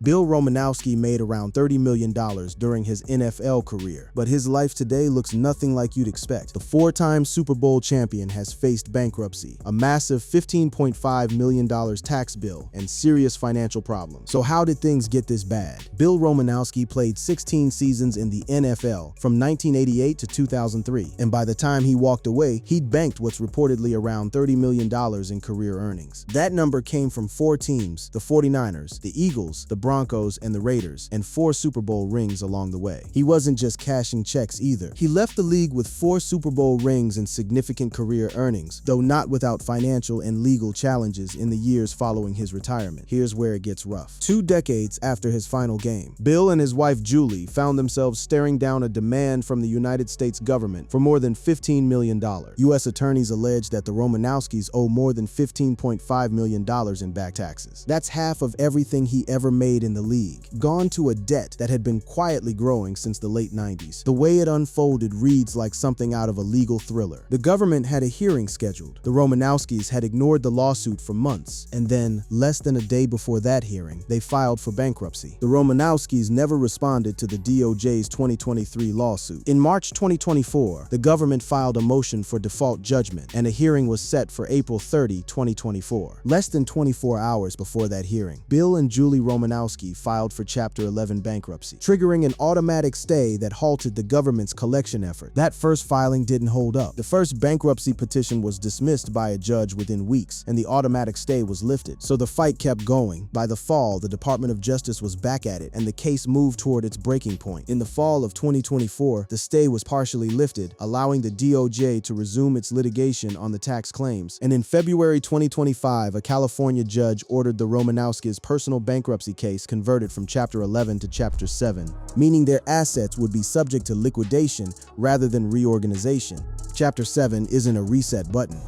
Bill Romanowski made around $30 million during his NFL career, but his life today looks nothing like you'd expect. The four-time Super Bowl champion has faced bankruptcy, a massive $15.5 million tax bill, and serious financial problems. So how did things get this bad? Bill Romanowski played 16 seasons in the NFL from 1988 to 2003, and by the time he walked away, he'd banked what's reportedly around $30 million in career earnings. That number came from four teams: the 49ers, the Eagles, the Broncos, and the Raiders, and 4 Super Bowl rings along the way. He wasn't just cashing checks either. He left the league with 4 Super Bowl rings and significant career earnings, though not without financial and legal challenges in the years following his retirement. Here's where it gets rough. 2 decades after his final game, Bill and his wife Julie found themselves staring down a demand from the United States government for more than $15 million. U.S. attorneys allege that the Romanowskis owe more than $15.5 million in back taxes. That's half of everything he ever made in the league, gone to a debt that had been quietly growing since the late 90s. The way it unfolded reads like something out of a legal thriller. The government had a hearing scheduled. The Romanowskis had ignored the lawsuit for months, and then, less than a day before that hearing, they filed for bankruptcy. The Romanowskis never responded to the DOJ's 2023 lawsuit. In March 2024, the government filed a motion for default judgment, and a hearing was set for April 30, 2024. Less than 24 hours before that hearing, Bill and Julie Romanowski filed for Chapter 11 bankruptcy, triggering an automatic stay that halted the government's collection effort. That first filing didn't hold up. The first bankruptcy petition was dismissed by a judge within weeks, and the automatic stay was lifted. So the fight kept going. By the fall, the Department of Justice was back at it, and the case moved toward its breaking point. In the fall of 2024, the stay was partially lifted, allowing the DOJ to resume its litigation on the tax claims. And in February 2025, a California judge ordered the Romanowskis' personal bankruptcy case converted from Chapter 11 to Chapter 7, meaning their assets would be subject to liquidation rather than reorganization. Chapter 7 isn't a reset button,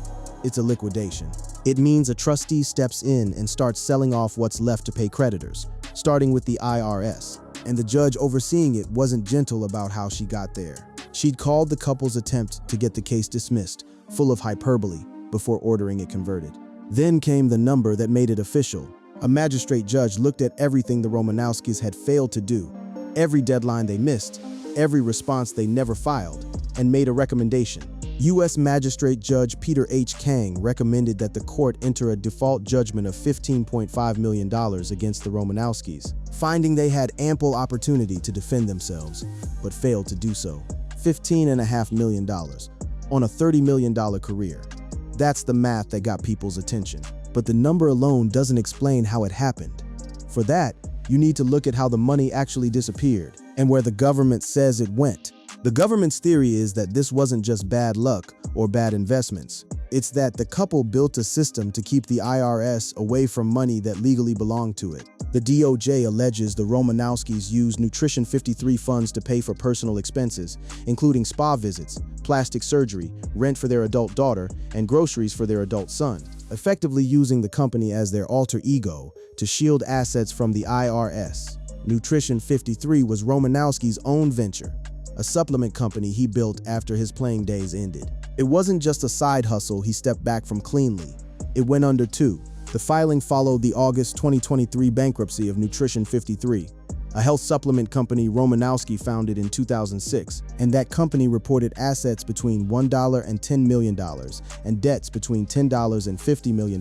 it's a liquidation. It means a trustee steps in and starts selling off what's left to pay creditors, starting with the IRS. And the judge overseeing it wasn't gentle about how she got there. She'd called the couple's attempt to get the case dismissed, full of hyperbole, before ordering it converted. Then came the number that made it official. A magistrate judge looked at everything the Romanowskis had failed to do, every deadline they missed, every response they never filed, and made a recommendation. U.S. Magistrate Judge Peter H. Kang recommended that the court enter a default judgment of $15.5 million against the Romanowskis, finding they had ample opportunity to defend themselves, but failed to do so. $15.5 million on a $30 million career. That's the math that got people's attention. But the number alone doesn't explain how it happened. For that, you need to look at how the money actually disappeared and where the government says it went. The government's theory is that this wasn't just bad luck or bad investments. It's that the couple built a system to keep the IRS away from money that legally belonged to it. The DOJ alleges the Romanowskis used Nutrition 53 funds to pay for personal expenses, including spa visits, plastic surgery, rent for their adult daughter, and groceries for their adult son, effectively using the company as their alter ego to shield assets from the IRS. Nutrition 53 was Romanowski's own venture, a supplement company he built after his playing days ended. It wasn't just a side hustle he stepped back from cleanly. It went under too. The filing followed the August 2023 bankruptcy of Nutrition 53, a health supplement company Romanowski founded in 2006, and that company reported assets between $1 and $10 million and debts between $10 and $50 million,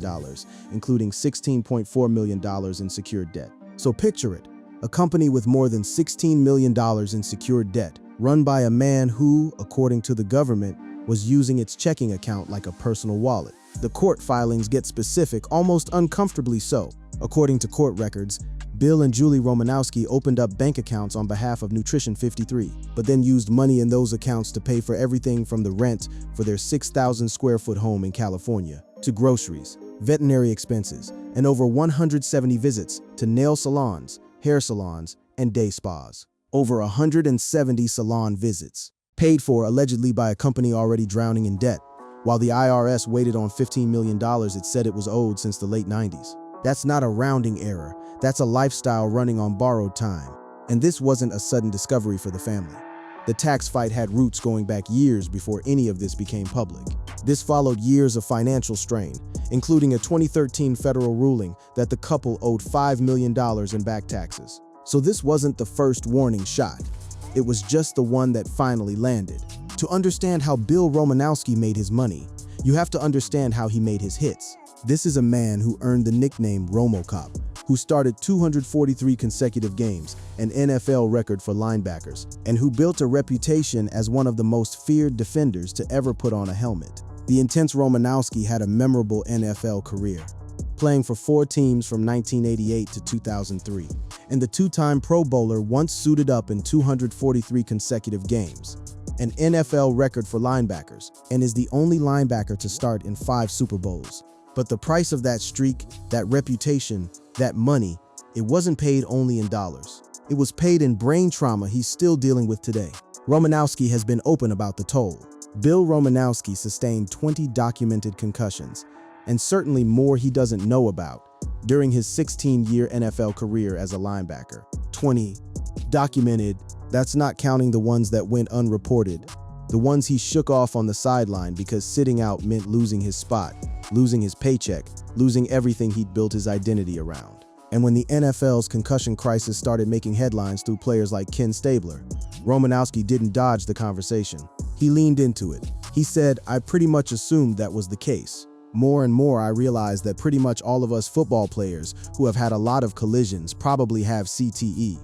including $16.4 million in secured debt. So picture it, a company with more than $16 million in secured debt, run by a man who, according to the government, was using its checking account like a personal wallet. The court filings get specific, almost uncomfortably so. According to court records, Bill and Julie Romanowski opened up bank accounts on behalf of Nutrition 53, but then used money in those accounts to pay for everything from the rent for their 6,000 square foot home in California, to groceries, veterinary expenses, and over 170 visits to nail salons, hair salons, and day spas. Over 170 salon visits, paid for allegedly by a company already drowning in debt, while the IRS waited on $15 million it said it was owed since the late 90s. That's not a rounding error, that's a lifestyle running on borrowed time. And this wasn't a sudden discovery for the family. The tax fight had roots going back years before any of this became public. This followed years of financial strain, including a 2013 federal ruling that the couple owed $5 million in back taxes. So this wasn't the first warning shot. It was just the one that finally landed. To understand how Bill Romanowski made his money, you have to understand how he made his hits. This is a man who earned the nickname RomoCop, who started 243 consecutive games, an NFL record for linebackers, and who built a reputation as one of the most feared defenders to ever put on a helmet. The intense Romanowski had a memorable NFL career, playing for 4 teams from 1988 to 2003, and the 2-time Pro Bowler once suited up in 243 consecutive games, an NFL record for linebackers, and is the only linebacker to start in 5 Super Bowls. But the price of that streak, that reputation, that money, it wasn't paid only in dollars. It was paid in brain trauma he's still dealing with today. Romanowski has been open about the toll. Bill Romanowski sustained 20 documented concussions, and certainly more he doesn't know about, during his 16-year NFL career as a linebacker. 20 documented, that's not counting the ones that went unreported, the ones he shook off on the sideline because sitting out meant losing his spot, losing his paycheck, losing everything he'd built his identity around. And when the NFL's concussion crisis started making headlines through players like Ken Stabler, Romanowski didn't dodge the conversation. He leaned into it. He said, "I pretty much assumed that was the case. More and more I realized that pretty much all of us football players who have had a lot of collisions probably have CTE.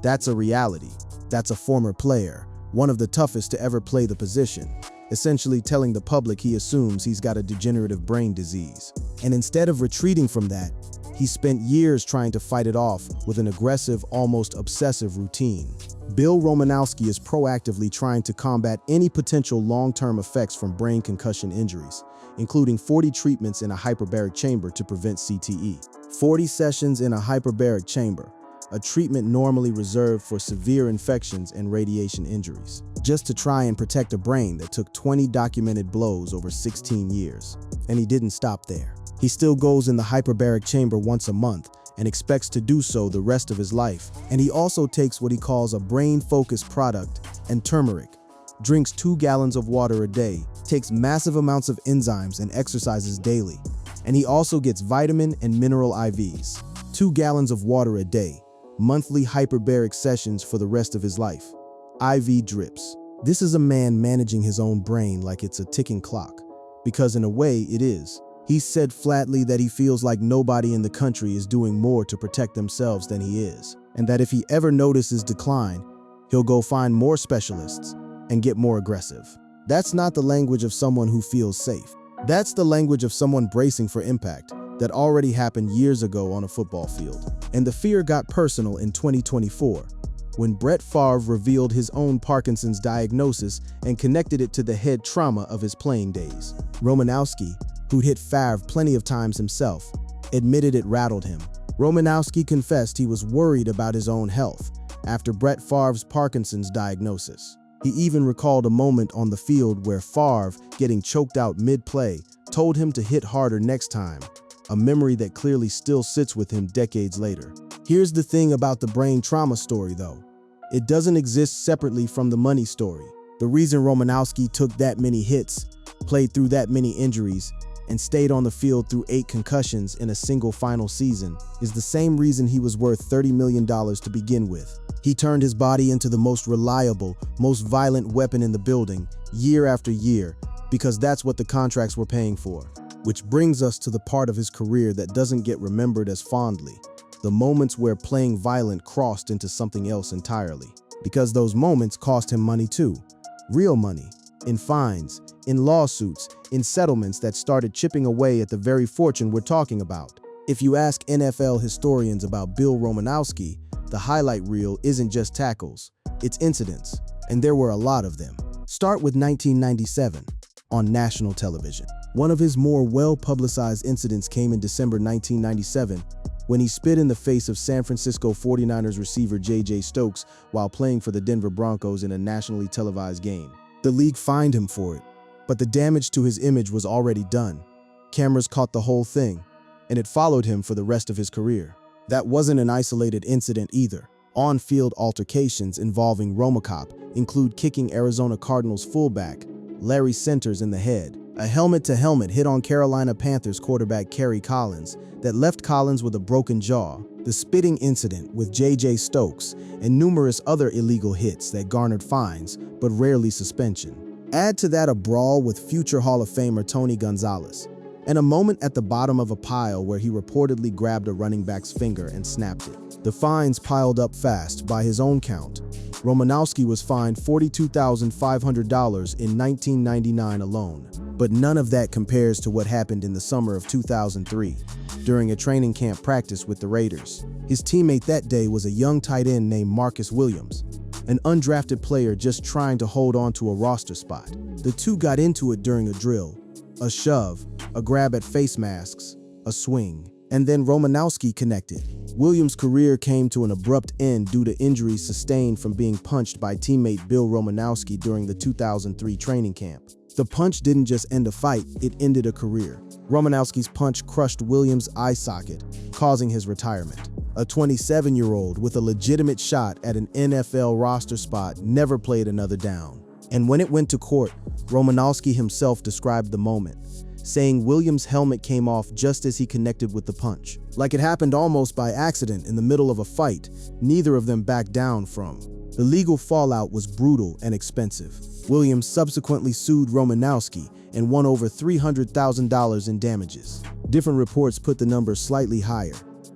That's a reality. That's a former player, one of the toughest to ever play the position, essentially telling the public he assumes he's got a degenerative brain disease. And instead of retreating from that, he spent years trying to fight it off with an aggressive, almost obsessive routine. Bill Romanowski is proactively trying to combat any potential long-term effects from brain concussion injuries, including 40 treatments in a hyperbaric chamber to prevent CTE. 40 sessions in a hyperbaric chamber, a treatment normally reserved for severe infections and radiation injuries, just to try and protect a brain that took 20 documented blows over 16 years. And he didn't stop there. He still goes in the hyperbaric chamber once a month and expects to do so the rest of his life. And he also takes what he calls a brain-focused product and turmeric, drinks 2 gallons of water a day, takes massive amounts of enzymes and exercises daily. And he also gets vitamin and mineral IVs, 2 gallons of water a day, monthly hyperbaric sessions for the rest of his life, IV drips. This is a man managing his own brain like it's a ticking clock, because in a way it is. He said flatly that he feels like nobody in the country is doing more to protect themselves than he is, and that if he ever notices decline, he'll go find more specialists and get more aggressive. That's not the language of someone who feels safe. That's the language of someone bracing for impact that already happened years ago on a football field. And the fear got personal in 2024, when Brett Favre revealed his own Parkinson's diagnosis and connected it to the head trauma of his playing days. Romanowski, who'd hit Favre plenty of times himself, admitted it rattled him. Romanowski confessed he was worried about his own health after Brett Favre's Parkinson's diagnosis. He even recalled a moment on the field where Favre, getting choked out mid-play, told him to hit harder next time, a memory that clearly still sits with him decades later. Here's the thing about the brain trauma story, though. It doesn't exist separately from the money story. The reason Romanowski took that many hits, played through that many injuries, and stayed on the field through 8 concussions in a single final season is the same reason he was worth $30 million to begin with. He turned his body into the most reliable, most violent weapon in the building, year after year, because that's what the contracts were paying for. Which brings us to the part of his career that doesn't get remembered as fondly, the moments where playing violent crossed into something else entirely. Because those moments cost him money too. Real money. In fines, in lawsuits, in settlements that started chipping away at the very fortune we're talking about. If you ask NFL historians about Bill Romanowski, the highlight reel isn't just tackles, it's incidents, and there were a lot of them. Start with 1997, on national television. One of his more well-publicized incidents came in December 1997, when he spit in the face of San Francisco 49ers receiver J.J. Stokes while playing for the Denver Broncos in a nationally televised game. The league fined him for it, but the damage to his image was already done. Cameras caught the whole thing, and it followed him for the rest of his career. That wasn't an isolated incident either. On-field altercations involving RomoCop include kicking Arizona Cardinals fullback Larry Centers in the head, a helmet-to-helmet hit on Carolina Panthers quarterback Kerry Collins that left Collins with a broken jaw, the spitting incident with J.J. Stokes, and numerous other illegal hits that garnered fines but rarely suspension. Add to that a brawl with future Hall of Famer Tony Gonzalez, and a moment at the bottom of a pile where he reportedly grabbed a running back's finger and snapped it. The fines piled up fast. By his own count, Romanowski was fined $42,500 in 1999 alone. But none of that compares to what happened in the summer of 2003 during a training camp practice with the Raiders. His teammate that day was a young tight end named Marcus Williams, an undrafted player just trying to hold on to a roster spot. The two got into it during a drill, a shove, a grab at face masks, a swing, and then Romanowski connected. Williams' career came to an abrupt end due to injuries sustained from being punched by teammate Bill Romanowski during the 2003 training camp. The punch didn't just end a fight, it ended a career. Romanowski's punch crushed Williams' eye socket, causing his retirement. A 27-year-old with a legitimate shot at an NFL roster spot never played another down. And when it went to court, Romanowski himself described the moment, saying Williams' helmet came off just as he connected with the punch. Like it happened almost by accident in the middle of a fight neither of them backed down from. The legal fallout was brutal and expensive. Williams subsequently sued Romanowski and won over $300,000 in damages. Different reports put the number slightly higher,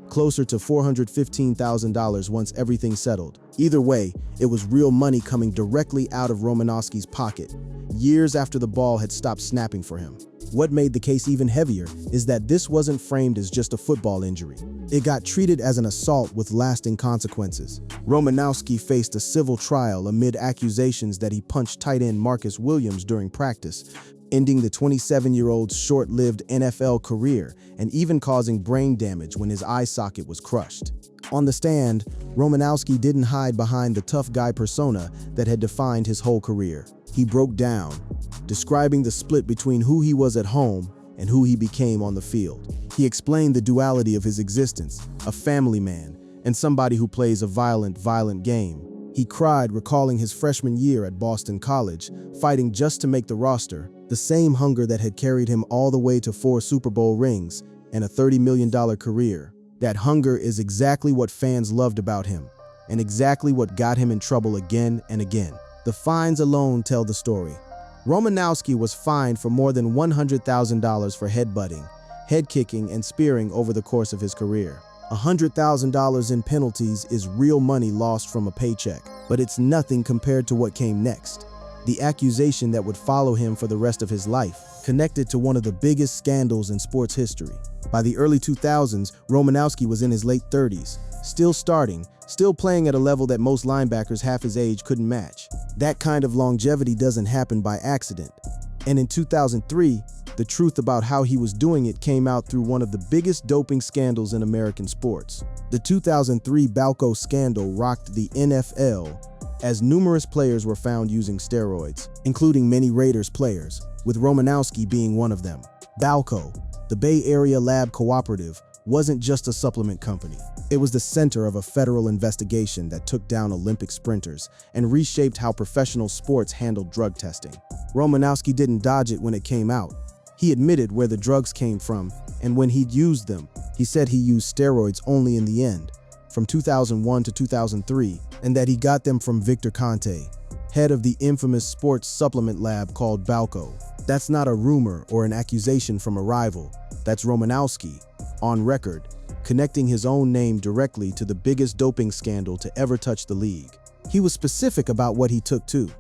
closer to $415,000 once everything settled. Either way, it was real money coming directly out of Romanowski's pocket, years after the ball had stopped snapping for him. What made the case even heavier is that this wasn't framed as just a football injury. It got treated as an assault with lasting consequences. Romanowski faced a civil trial amid accusations that he punched tight end Marcus Williams during practice, ending the 27-year-old's short-lived NFL career and even causing brain damage when his eye socket was crushed. On the stand, Romanowski didn't hide behind the tough guy persona that had defined his whole career. He broke down, describing the split between who he was at home and who he became on the field. He explained the duality of his existence, a family man and somebody who plays a violent game. He cried recalling his freshman year at Boston College, fighting just to make the roster, the same hunger that had carried him all the way to 4 Super Bowl rings and a $30 million career. That hunger is exactly what fans loved about him, and exactly what got him in trouble again and again. The fines alone tell the story. Romanowski was fined for more than $100,000 for headbutting, head kicking, and spearing over the course of his career. $100,000 in penalties is real money lost from a paycheck, but it's nothing compared to what came next. The accusation that would follow him for the rest of his life, connected to one of the biggest scandals in sports history. By the early 2000s, Romanowski was in his late 30s, still starting, still playing at a level that most linebackers half his age couldn't match. That kind of longevity doesn't happen by accident. And in 2003, the truth about how he was doing it came out through one of the biggest doping scandals in American sports. The 2003 Balco scandal rocked the NFL, as numerous players were found using steroids, including many Raiders players, with Romanowski being one of them. Balco, the Bay Area lab cooperative, wasn't just a supplement company. It was the center of a federal investigation that took down Olympic sprinters and reshaped how professional sports handled drug testing. Romanowski didn't dodge it when it came out. He admitted where the drugs came from, and when he'd used them, he said he used steroids only in the end, from 2001 to 2003, and that he got them from Victor Conte, head of the infamous sports supplement lab called Balco. That's not a rumor or an accusation from a rival. That's Romanowski, on record, connecting his own name directly to the biggest doping scandal to ever touch the league. He was specific about what he took too.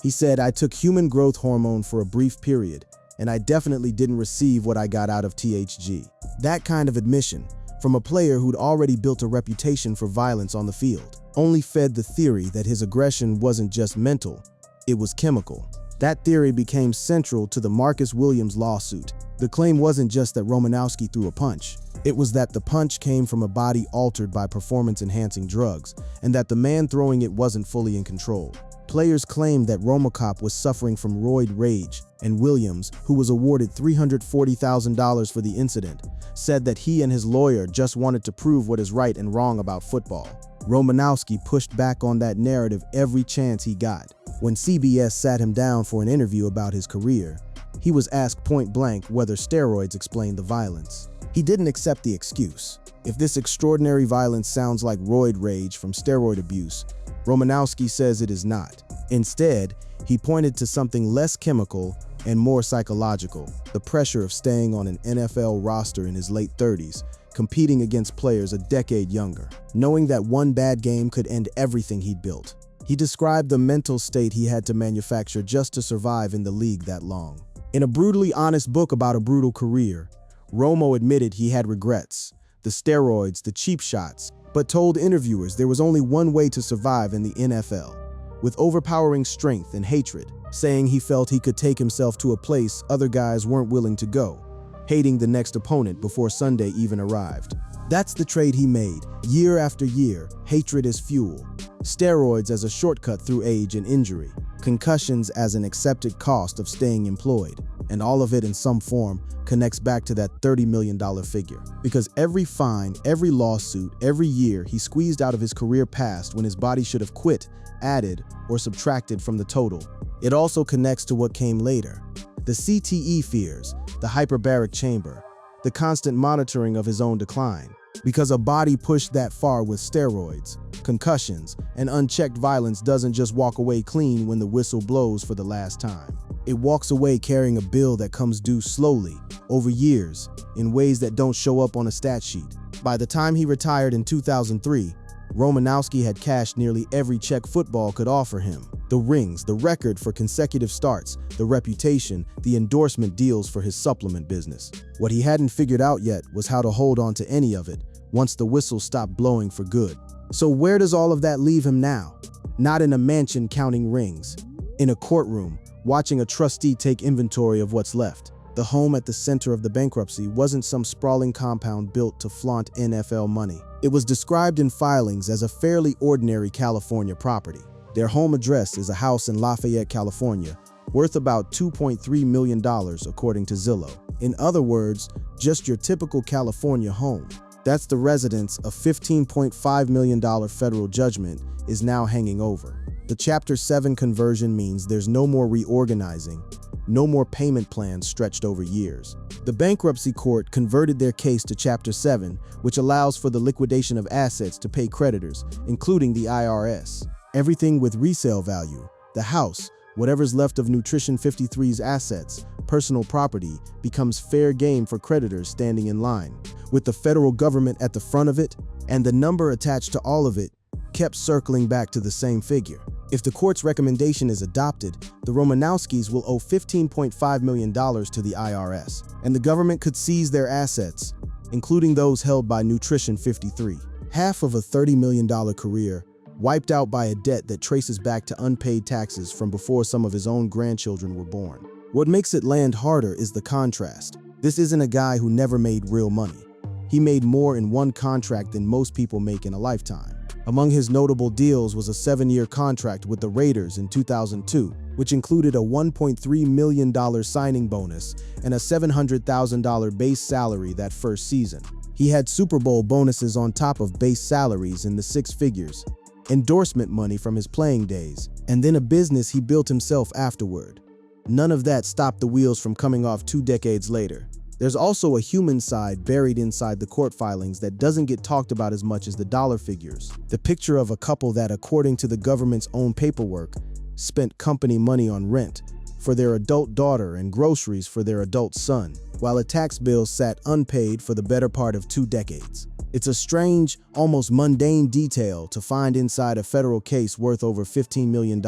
He said, "I took human growth hormone for a brief period, and I definitely didn't receive what I got out of THG." That kind of admission, from a player who'd already built a reputation for violence on the field, only fed the theory that his aggression wasn't just mental, it was chemical. That theory became central to the Marcus Williams lawsuit. The claim wasn't just that Romanowski threw a punch. It was that the punch came from a body altered by performance-enhancing drugs, and that the man throwing it wasn't fully in control. Players claimed that Romacop was suffering from roid rage, and Williams, who was awarded $340,000 for the incident, said that he and his lawyer just wanted to prove what is right and wrong about football. Romanowski pushed back on that narrative every chance he got. When CBS sat him down for an interview about his career, He was asked point-blank whether steroids explained the violence. He didn't accept the excuse. If this extraordinary violence sounds like roid rage from steroid abuse, Romanowski says it is not. Instead, he pointed to something less chemical and more psychological: the pressure of staying on an NFL roster in his late 30s, competing against players a decade younger, knowing that one bad game could end everything he'd built. He described the mental state he had to manufacture just to survive in the league that long. In a brutally honest book about a brutal career, Romo admitted he had regrets: the steroids, the cheap shots, but told interviewers there was only one way to survive in the NFL: with overpowering strength and hatred, saying he felt he could take himself to a place other guys weren't willing to go, hating the next opponent before Sunday even arrived. That's the trade he made. Year after year, hatred as fuel, steroids as a shortcut through age and injury, concussions as an accepted cost of staying employed, and all of it in some form connects back to that $30 million figure. Because every fine, every lawsuit, every year he squeezed out of his career passed when his body should have quit, added, or subtracted from the total. It also connects to what came later: the CTE fears, the hyperbaric chamber, the constant monitoring of his own decline. Because a body pushed that far with steroids, concussions, and unchecked violence doesn't just walk away clean when the whistle blows for the last time. It walks away carrying a bill that comes due slowly, over years, in ways that don't show up on a stat sheet. By the time he retired in 2003, Romanowski had cashed nearly every check football could offer him: the rings, the record for consecutive starts, the reputation, the endorsement deals for his supplement business. What he hadn't figured out yet was how to hold on to any of it once the whistle stopped blowing for good. So where does all of that leave him now? Not in a mansion counting rings. In a courtroom, watching a trustee take inventory of what's left. The home at the center of the bankruptcy wasn't some sprawling compound built to flaunt NFL money. It was described in filings as a fairly ordinary California property. Their home address is a house in Lafayette, California, worth about $2.3 million according to Zillow. In other words, just your typical California home. That's the residence a $15.5 million federal judgment is now hanging over. The Chapter 7 conversion means there's no more reorganizing, no more payment plans stretched over years. The bankruptcy court converted their case to Chapter 7, which allows for the liquidation of assets to pay creditors, including the IRS. Everything with resale value, the house, whatever's left of Nutrition 53's assets, personal property, becomes fair game for creditors standing in line, with the federal government at the front of it, and the number attached to all of it kept circling back to the same figure. If the court's recommendation is adopted, the Romanowskis will owe $15.5 million to the IRS, and the government could seize their assets, including those held by Nutrition 53. Half of a $30 million career, wiped out by a debt that traces back to unpaid taxes from before some of his own grandchildren were born. What makes it land harder is the contrast. This isn't a guy who never made real money. He made more in one contract than most people make in a lifetime. Among his notable deals was a 7-year contract with the Raiders in 2002, which included a $1.3 million signing bonus and a $700,000 base salary that first season. He had Super Bowl bonuses on top of base salaries in the six figures, endorsement money from his playing days, and then a business he built himself afterward. None of that stopped the wheels from coming off 2 decades later. There's also a human side buried inside the court filings that doesn't get talked about as much as the dollar figures. The picture of a couple that, according to the government's own paperwork, spent company money on rent for their adult daughter and groceries for their adult son, while a tax bill sat unpaid for the better part of 2 decades. It's a strange, almost mundane detail to find inside a federal case worth over $15 million.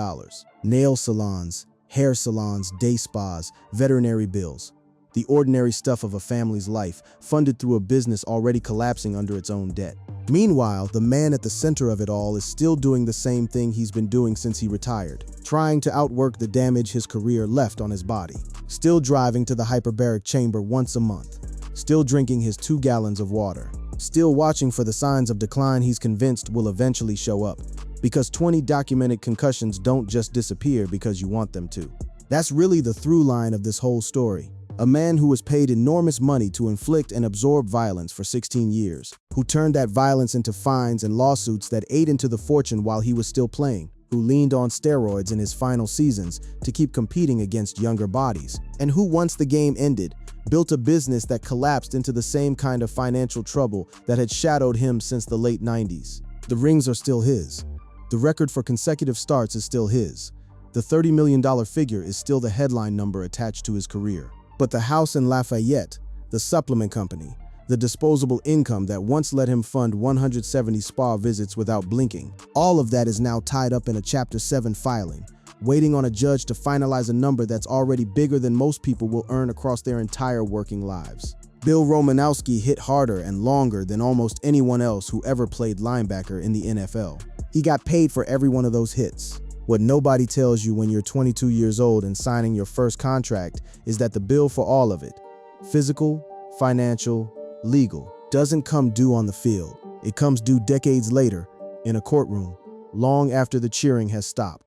Nail salons, hair salons, day spas, veterinary bills. The ordinary stuff of a family's life, funded through a business already collapsing under its own debt. Meanwhile, the man at the center of it all is still doing the same thing he's been doing since he retired, trying to outwork the damage his career left on his body. Still driving to the hyperbaric chamber once a month. Still drinking his 2 gallons of water. Still watching for the signs of decline he's convinced will eventually show up. Because 20 documented concussions don't just disappear because you want them to. That's really the through line of this whole story. A man who was paid enormous money to inflict and absorb violence for 16 years, who turned that violence into fines and lawsuits that ate into the fortune while he was still playing, who leaned on steroids in his final seasons to keep competing against younger bodies, and who, once the game ended, built a business that collapsed into the same kind of financial trouble that had shadowed him since the late 90s. The rings are still his. The record for consecutive starts is still his. The $30 million figure is still the headline number attached to his career. But the house in Lafayette, the supplement company, the disposable income that once let him fund 170 spa visits without blinking, all of that is now tied up in a Chapter 7 filing, waiting on a judge to finalize a number that's already bigger than most people will earn across their entire working lives. Bill Romanowski hit harder and longer than almost anyone else who ever played linebacker in the NFL. He got paid for every one of those hits. What nobody tells you when you're 22 years old and signing your first contract is that the bill for all of it, physical, financial, legal, doesn't come due on the field. It comes due decades later in a courtroom, long after the cheering has stopped.